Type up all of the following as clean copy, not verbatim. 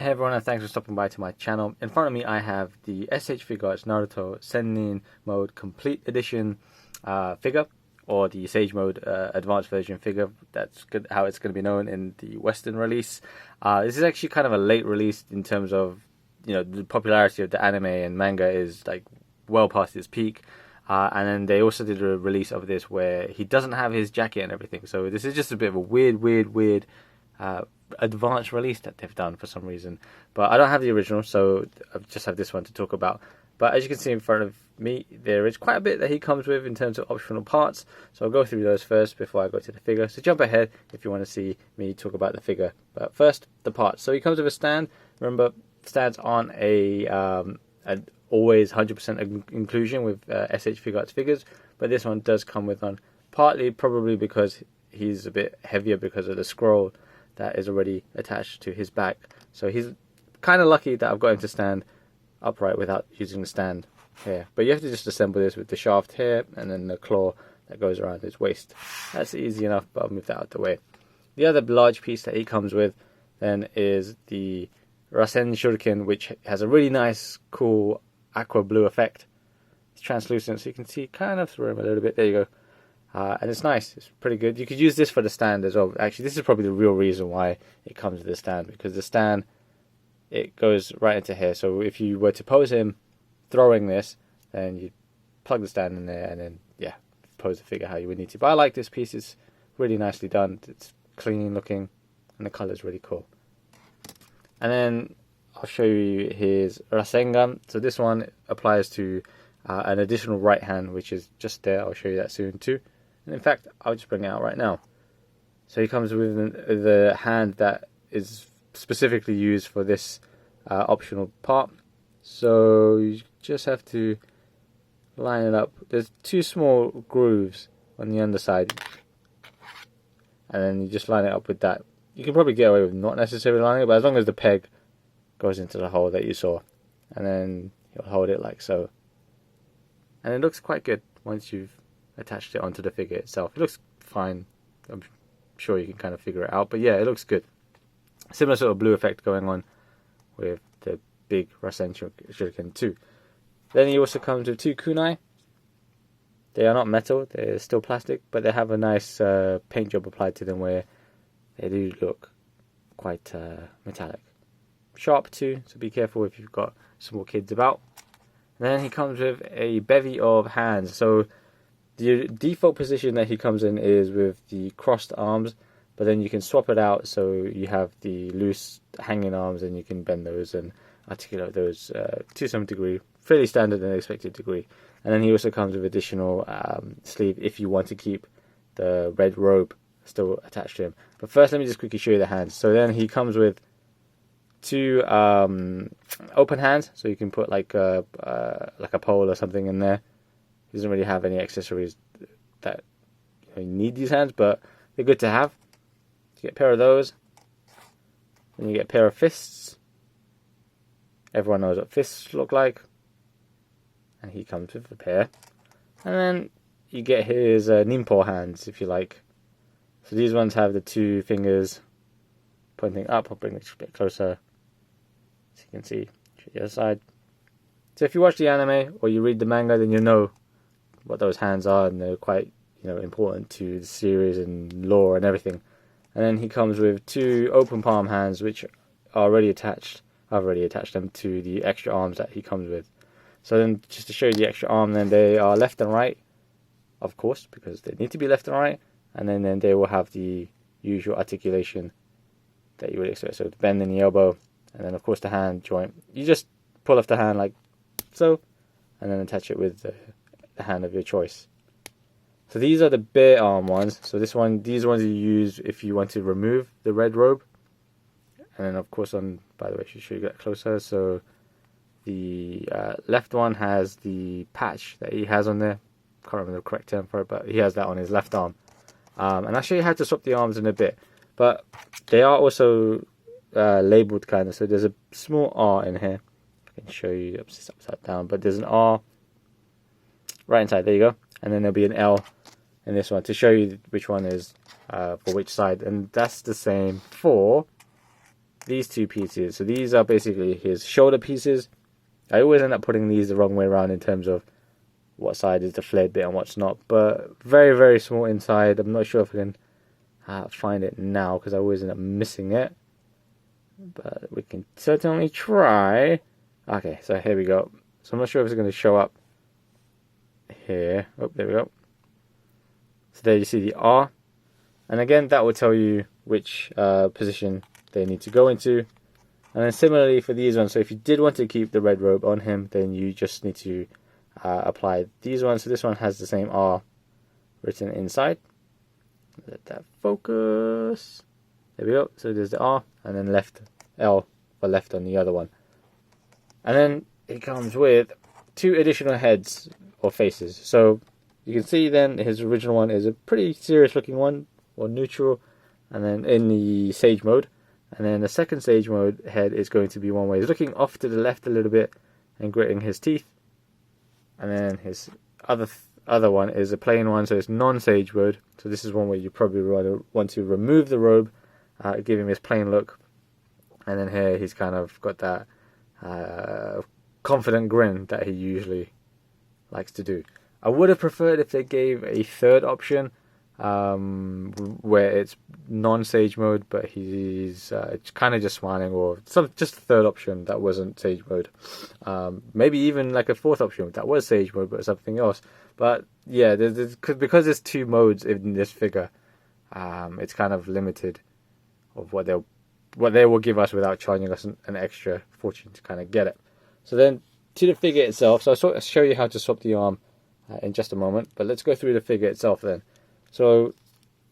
Hey everyone, and thanks for stopping by to my channel. In front of me I have the S.H.Figuarts Naruto Sennin Mode Complete Edition figure, or the Sage Mode Advanced Version figure. That's good, how it's going to be known in the Western release. This is actually kind of a late release in terms of, the popularity of the anime and manga is like well past its peak. And then they also did a release of this where he doesn't have his jacket and everything. So this is just a bit of a weird advanced release that they've done for some reason. But I don't have the original, so I just have this one to talk about. But as you can see in front of me, there is quite a bit that he comes with in terms of optional parts. So I'll go through those first before I go to the figure. So jump ahead if you want to see me talk about the figure. But first, the parts. So he comes with a stand. Remember, stands aren't an always 100% inclusion with S.H.Figuarts figures, but this one does come with one. Partly probably because he's a bit heavier because of the scroll that is already attached to his back. So he's kind of lucky that I've got him to stand upright without using the stand here. But you have to just assemble this with the shaft here and then the claw that goes around his waist. That's easy enough, but I'll move that out of the way. The other large piece that he comes with then is the Rasen Shuriken, which has a really nice, cool aqua blue effect. It's translucent, so you can see kind of through him a little bit. There you go. And it's nice, it's pretty good. You could use this for the stand as well. Actually, this is probably the real reason why it comes with the stand, because the stand, it goes right into here. So if you were to pose him throwing this, then you plug the stand in there and then, yeah, pose the figure how you would need to. But I like this piece, it's really nicely done. It's clean looking and the color is really cool. And then I'll show you his Rasengan. So this one applies to an additional right hand, which is just there. I'll show you that soon too. And in fact, I'll just bring it out right now. So he comes with the hand that is specifically used for this optional part. So you just have to line it up. There's two small grooves on the underside, and then you just line it up with that. You can probably get away with not necessarily lining it, but as long as the peg goes into the hole that you saw, and then you'll hold it like so. And it looks quite good once you've attached it onto the figure itself. It looks fine. I'm sure you can kind of figure it out. But yeah, it looks good. Similar sort of blue effect going on with the big Rasen Shuriken too. Then he also comes with two kunai. They are not metal. They're still plastic. But they have a nice paint job applied to them where they do look quite metallic. Sharp too. So be careful if you've got small kids about. Then he comes with a bevy of hands. So the default position that he comes in is with the crossed arms, but then you can swap it out so you have the loose hanging arms and you can bend those and articulate those to some degree, fairly standard and expected degree. And then he also comes with additional sleeve if you want to keep the red robe still attached to him. But first, let me just quickly show you the hands. So then he comes with two open hands, so you can put like a pole or something in there. He doesn't really have any accessories that you need these hands, but they're good to have. You get a pair of those, then you get a pair of fists. Everyone knows what fists look like, and he comes with a pair. And then you get his ninpo hands, if you like. So these ones have the two fingers pointing up. I'll bring it a bit closer so you can see the other side. So if you watch the anime or you read the manga, then you know what those hands are, and they're quite important to the series and lore and everything. And then he comes with two open palm hands, which are already attached. I've already attached them to the extra arms that he comes with. So then, just to show you the extra arm, then they are left and right, of course, because they need to be left and right. And then they will have the usual articulation that you would expect. So the bend in the elbow, and then of course the hand joint. You just pull off the hand like so, and then attach it with the hand of your choice. So these are the bare arm ones. So these ones you use if you want to remove the red robe. And then of course by the way, I should show you that closer. So the left one has the patch that he has on there. Can't remember the correct term for it, but he has that on his left arm. And I'll show you how to swap the arms in a bit. But they are also labeled kind of. So there's a small R in here. I can show you upside down. But there's an R right inside. There you go. And then there'll be an L in this one to show you which one is for which side. And that's the same for these two pieces. So these are basically his shoulder pieces. I always end up putting these the wrong way around in terms of what side is the flared bit and what's not. But very, very small inside. I'm not sure if I can find it now because I always end up missing it. But we can certainly try. Okay, so here we go. So I'm not sure if it's going to show up here. Oh, there we go. So there you see the R. And again, that will tell you which position they need to go into. And then similarly for these ones, so if you did want to keep the red robe on him, then you just need to apply these ones. So this one has the same R written inside. Let that focus. There we go. So there's the R, and then left L for left on the other one. And then it comes with 2 additional heads or faces. So you can see then his original one is a pretty serious looking one, or neutral, and then in the Sage mode. And then the second Sage mode head is going to be one where he's looking off to the left a little bit and gritting his teeth. And then his other one is a plain one, so it's non-Sage mode. So this is one where you probably want to remove the robe, give him his plain look. And then here he's kind of got that confident grin that he usually likes to do. I would have preferred if they gave a third option where it's non-Sage mode, but he's kind of just smiling, or just a third option that wasn't Sage mode. Maybe even like a fourth option that was Sage mode but something else. But yeah, because there's 2 modes in this figure, it's kind of limited of what they will give us without charging us an extra fortune to kind of get it. So then to the figure itself, so I'll show you how to swap the arm in just a moment, but let's go through the figure itself then. So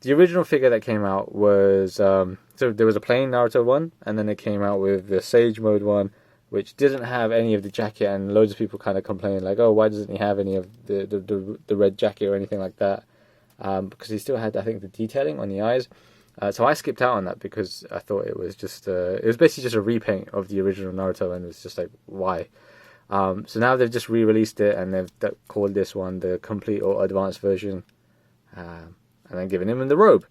the original figure that came out was, so there was a plain Naruto one, and then it came out with the Sage mode one, which didn't have any of the jacket, and loads of people kind of complained like, oh, why doesn't he have any of the red jacket or anything like that? Because he still had, I think, the detailing on the eyes. So I skipped out on that because I thought it was just, it was basically just a repaint of the original Naruto, and it was just like, why? So now they've just re-released it, and they've called this one the complete or advanced version, and then given him the robe.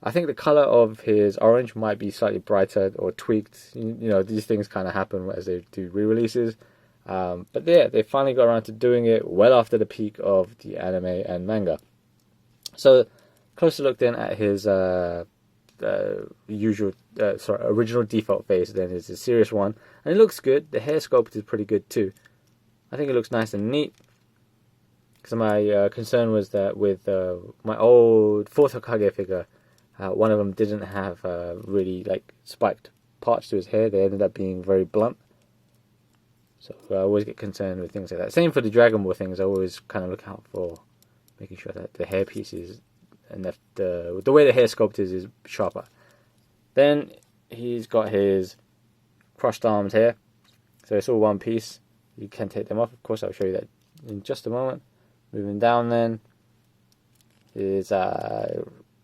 I think the color of his orange might be slightly brighter or tweaked. You know, these things kind of happen as they do re-releases. But yeah, they finally got around to doing it well after the peak of the anime and manga. So, closer look then at his original default face. Then is a serious one, and it looks good. The hair sculpt is pretty good too. I think it looks nice and neat. Because my concern was that with my old 4th Hokage figure, one of them didn't have really like spiked parts to his hair. They ended up being very blunt. So I always get concerned with things like that. Same for the Dragon Ball things. I always kind of look out for making sure that the hair pieces and the way the hair sculpt is sharper. Then he's got his crossed arms here. So it's all one piece. You can take them off. Of course, I'll show you that in just a moment. Moving down then, his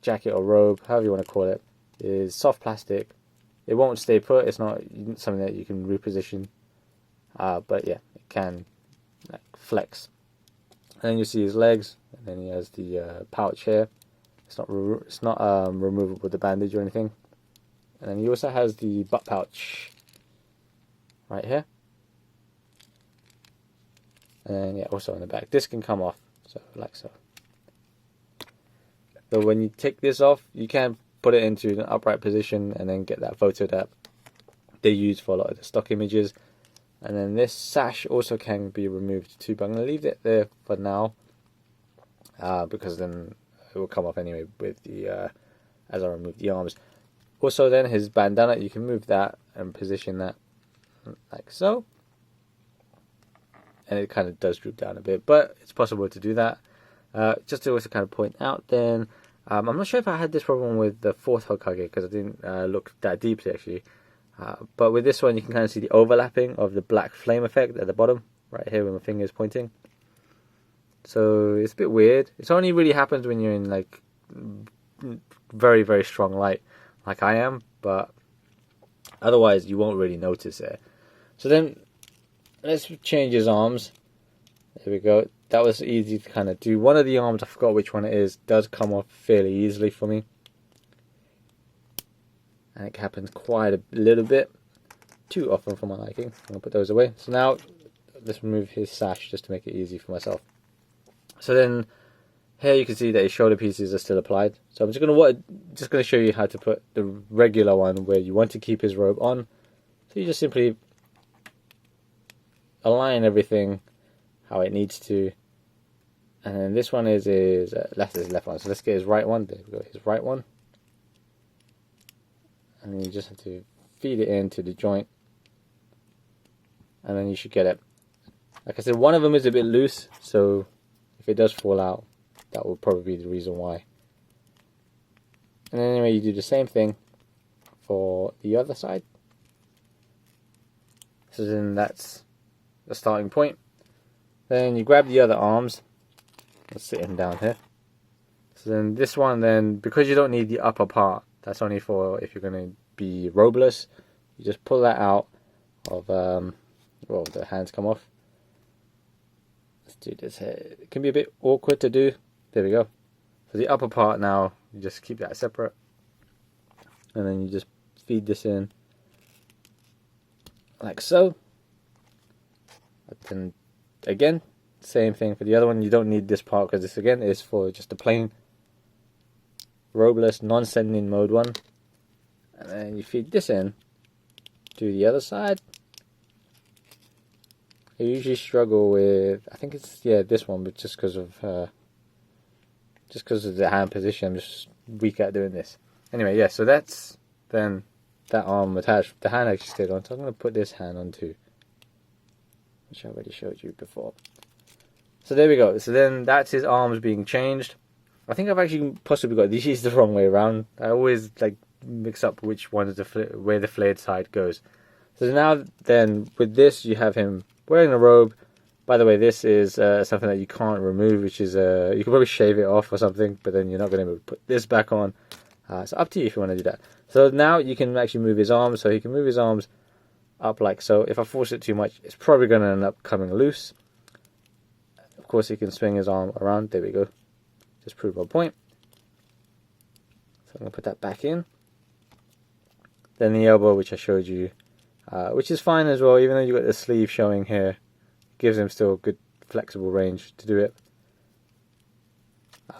jacket or robe, however you want to call it, is soft plastic. It won't stay put. It's not something that you can reposition. But yeah, it can like flex. And then you see his legs, and then he has the pouch here. It's not removable with the bandage or anything. And then he also has the butt pouch right here. And then, yeah, also on the back. This can come off, so like so. So when you take this off, you can put it into an upright position and then get that photo that they use for a lot of the stock images. And then this sash also can be removed too, but I'm going to leave it there for now because then it will come off anyway with the as I remove the arms. Also then his bandana, you can move that and position that like so. And it kind of does droop down a bit, but it's possible to do that. Just to also kind of point out then, I'm not sure if I had this problem with the 4th Hokage, because I didn't look that deeply actually. But with this one, you can kind of see the overlapping of the black flame effect at the bottom, right here where my finger is pointing. So it's a bit weird. It only really happens when you're in like very, very strong light, like I am, but otherwise you won't really notice it. So then, let's change his arms. There we go. That was easy to kind of do. One of the arms, I forgot which one it is, does come off fairly easily for me. and it happens quite a little bit, too often for my liking. I'm gonna put those away. So now let's remove his sash just to make it easy for myself. So then here you can see that his shoulder pieces are still applied. So I'm just gonna show you how to put the regular one where you want to keep his robe on. So you just simply align everything how it needs to. And then this one is his left one. So let's get his right one. There we go, his right one. And then you just have to feed it into the joint. And then you should get it. Like I said, one of them is a bit loose, so if it does fall out, that will probably be the reason why. And then anyway, you do the same thing for the other side. So then that's the starting point. Then you grab the other arms. Let's sit him down here. So then this one, then because you don't need the upper part, that's only for if you're going to be robeless. You just pull that out of well, the hands come off. Let's do this here. It can be a bit awkward to do. There we go. For the upper part now, you just keep that separate, and then you just feed this in like so. And again, same thing for the other one. You don't need this part because this again is for just a plain robeless non-Sennin mode one. And then you feed this in to the other side. I usually struggle with, I think it's this one, but just because of the hand position, I'm just weak at doing this. Anyway, yeah, so that's then that arm attached. The hand actually stayed on, so I'm going to put this hand on too, which I already showed you before. So there we go. So then that's his arms being changed. I think I've actually possibly got these the wrong way around. I always like mix up which one is where the flared side goes. So now then with this you have him wearing a robe. By the way, this is something that you can't remove, which is you can probably shave it off or something, but then you're not going to put this back on. It's up to you if you want to do that. So now you can actually move his arms, so he can move his arms up like so. If I force it too much, it's probably going to end up coming loose. Of course, he can swing his arm around. There we go. Just prove my point. So I'm going to put that back in. Then the elbow, which I showed you, which is fine as well, even though you've got the sleeve showing here. Gives him still good flexible range to do it.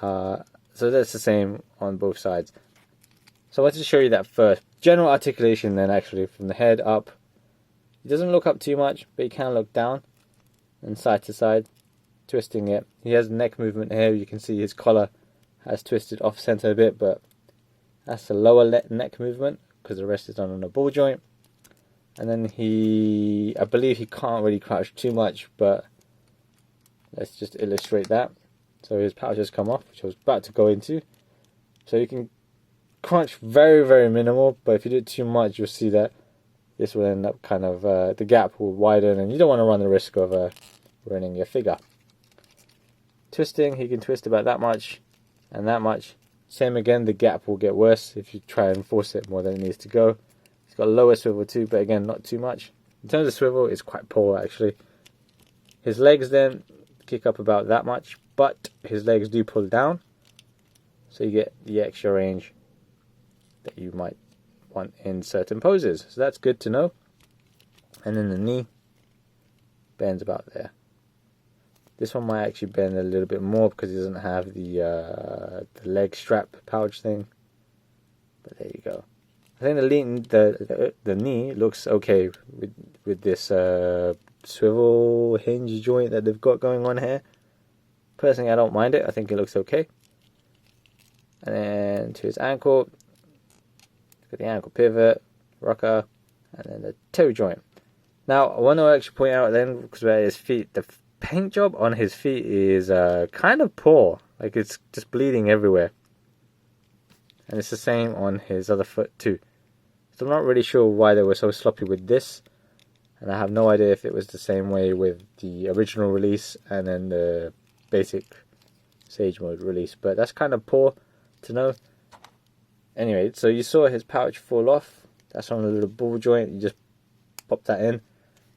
So that's the same on both sides. So I wanted to show you that first. General articulation then actually from the head up. He doesn't look up too much, but he can look down and side to side, twisting it. He has neck movement here. You can see his collar has twisted off center a bit, but that's the lower neck movement because the rest is done on a ball joint. And then I believe he can't really crouch too much, but let's just illustrate that. So his pouches come off, which I was about to go into. So you can crunch very, very minimal, but if you do it too much, you'll see that this will end up kind of, the gap will widen, and you don't want to run the risk of ruining your figure. Twisting, he can twist about that much and that much. Same again, the gap will get worse if you try and force it more than it needs to go. He's got a lower swivel too, but again, not too much. In terms of swivel, it's quite poor actually. His legs then kick up about that much, but his legs do pull down, so you get the extra range that you might want in certain poses. So that's good to know. And then the knee bends about there. This one might actually bend a little bit more because he doesn't have the leg strap pouch thing. But there you go. I think the knee looks okay with this swivel hinge joint that they've got going on here. Personally, I don't mind it. I think it looks okay. And then to his ankle, got the ankle pivot, rocker, and then the toe joint. Now, I want to actually point out then, because where his feet, the paint job on his feet is kind of poor. Like, it's just bleeding everywhere. And it's the same on his other foot too. So I'm not really sure why they were so sloppy with this. And I have no idea if it was the same way with the original release and then the basic Sage Mode release. But that's kind of poor to know. Anyway, so you saw his pouch fall off. That's on a little ball joint. You just pop that in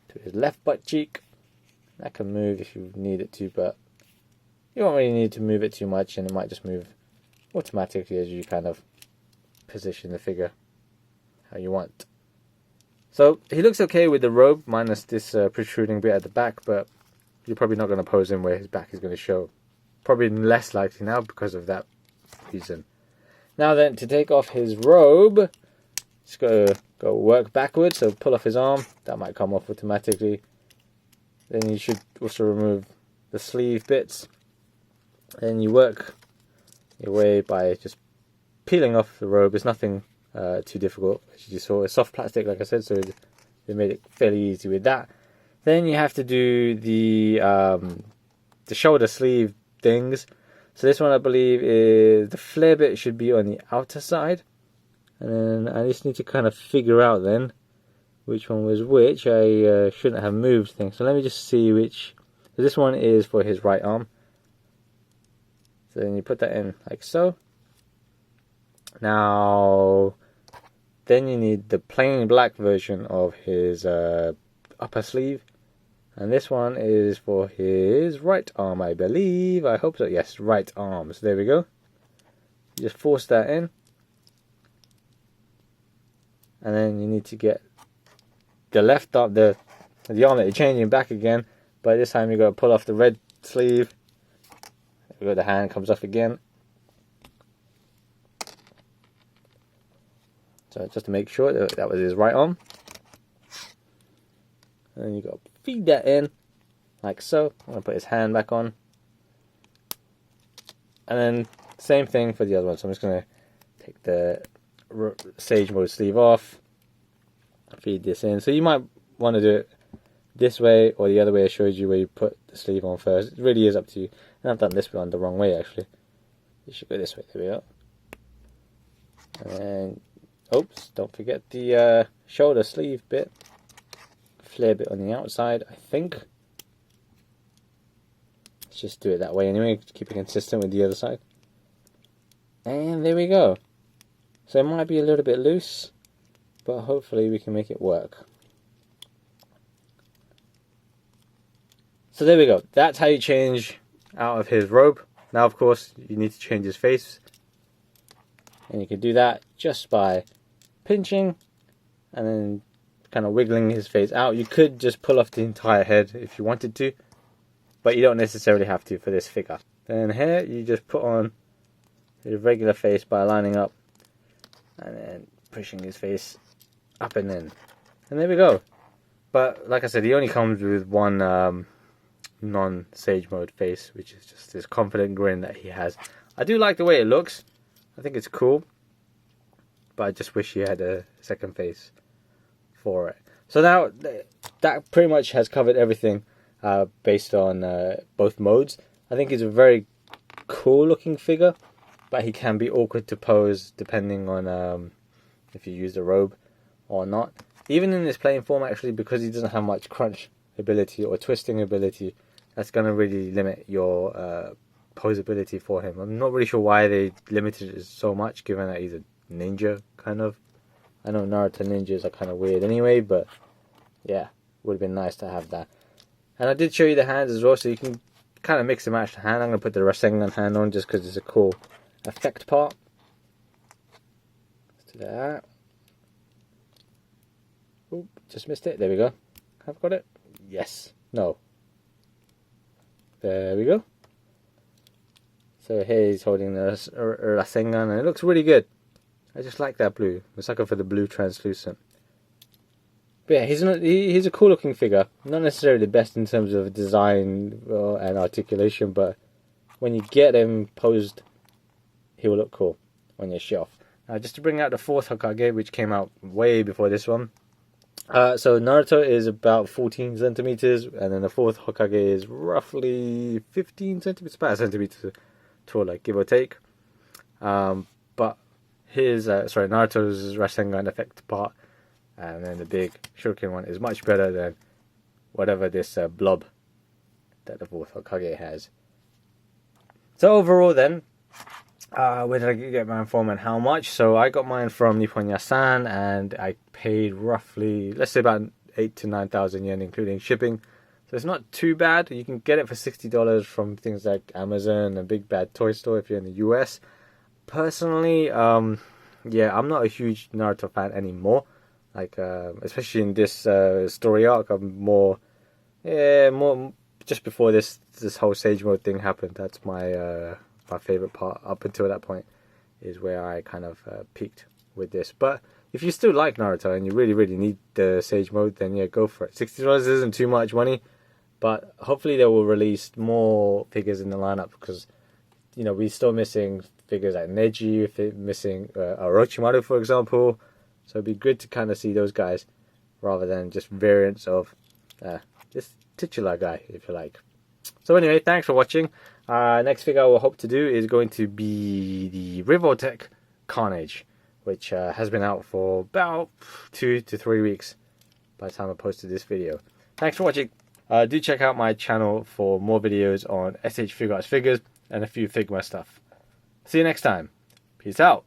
to his left butt cheek. That can move if you need it to, but you don't really need to move it too much, and it might just move automatically as you kind of position the figure. how you want. So he looks okay with the robe, minus this protruding bit at the back, but you're probably not going to pose him where his back is going to show. Probably less likely now because of that reason. Now then, to take off his robe, just go work backwards, so pull off his arm. That might come off automatically. Then you should also remove the sleeve bits. Then you work your way by just peeling off the robe. It's nothing too difficult, as you just saw. It's soft plastic, like I said, so they made it fairly easy with that. Then you have to do the shoulder sleeve things. So this one, I believe, is the flare bit should be on the outer side. And then I just need to kind of figure out then which one was which. I shouldn't have moved things. So let me just see which. So this one is for his right arm. So then you put that in like so. Now, then you need the plain black version of his upper sleeve. And this one is for his right arm, I believe. I hope so. Yes, right arm. So there we go. You just force that in. And then you need to get the left arm, the arm that you're changing back again. But this time you've got to pull off the red sleeve. There we go, the hand comes off again. So just to make sure that was his right arm. And then you got to feed that in, like so. I'm going to put his hand back on. And then same thing for the other one. So I'm just going to take the Sage Mode sleeve off. Feed this in. So you might want to do it this way or the other way I showed you, where you put the sleeve on first. It really is up to you. And I've done this one the wrong way, actually. You should go this way. There we go. And oops, don't forget the shoulder sleeve bit. Flare bit on the outside, I think. Let's just do it that way anyway, to keep it consistent with the other side. And there we go. So it might be a little bit loose, but hopefully we can make it work. So there we go. That's how you change out of his robe. Now, of course, you need to change his face. And you can do that just by pinching and then kind of wiggling his face out. You could just pull off the entire head if you wanted to, but you don't necessarily have to for this figure. Then here, you just put on his regular face by lining up and then pushing his face up and in. And there we go. But like I said, he only comes with one non-Sage Mode face, which is just this confident grin that he has. I do like the way it looks. I think it's cool. But I just wish he had a second face for it. So now that pretty much has covered everything based on both modes. I think he's a very cool looking figure, but he can be awkward to pose depending on if you use the robe or not. Even in this plain form, actually, because he doesn't have much crunch ability or twisting ability, that's going to really limit your posability for him. I'm not really sure why they limited it so much, given that he's a ninja, kind of. I know Naruto ninjas are kind of weird anyway, but yeah, would have been nice to have that. And I did show you the hands as well, so you can kind of mix and match the hand. I'm going to put the Rasengan hand on just because it's a cool effect part. Let's do that. Oop, just missed it. There we go. Have I got it? Yes. No. There we go. So here he's holding the Rasengan, and it looks really good. I just like that blue. I'm a sucker for the blue translucent. But yeah, he's a cool looking figure. Not necessarily the best in terms of design and articulation, but when you get him posed, he will look cool on your shelf. Now, just to bring out the fourth Hokage, which came out way before this one. So Naruto is about 14 centimeters, and then the fourth Hokage is roughly 15 centimeters, about a centimeter taller, give or take. But his Naruto's Rasengan effect part, and then the big Shuriken one is much better than whatever this blob that the fourth Hokage has. So overall, then, where did I get mine from and how much? So I got mine from Nippon Yasan, and I paid roughly, let's say, about 8,000 to 9,000 yen, including shipping. So it's not too bad. You can get it for $60 from things like Amazon and Big Bad Toy Store if you're in the US. Personally, yeah, I'm not a huge Naruto fan anymore. Like, especially in this story arc, I'm more, yeah, more just before this whole Sage Mode thing happened. That's my my favorite part up until that point, is where I kind of peaked with this. But if you still like Naruto and you really need the Sage Mode, then yeah, go for it. $60 isn't too much money, but hopefully they will release more figures in the lineup, because you know we're still missing figures like Neji, missing Orochimaru, for example. So it'd be good to kind of see those guys rather than just variants of this titular guy, if you like. So anyway, thanks for watching. Next figure I will hope to do is going to be the Rivotech Carnage, which has been out for about 2 to 3 weeks by the time I posted this video. Thanks for watching. Do check out my channel for more videos on S.H.Figuarts figures and a few Figma stuff. See you next time. Peace out.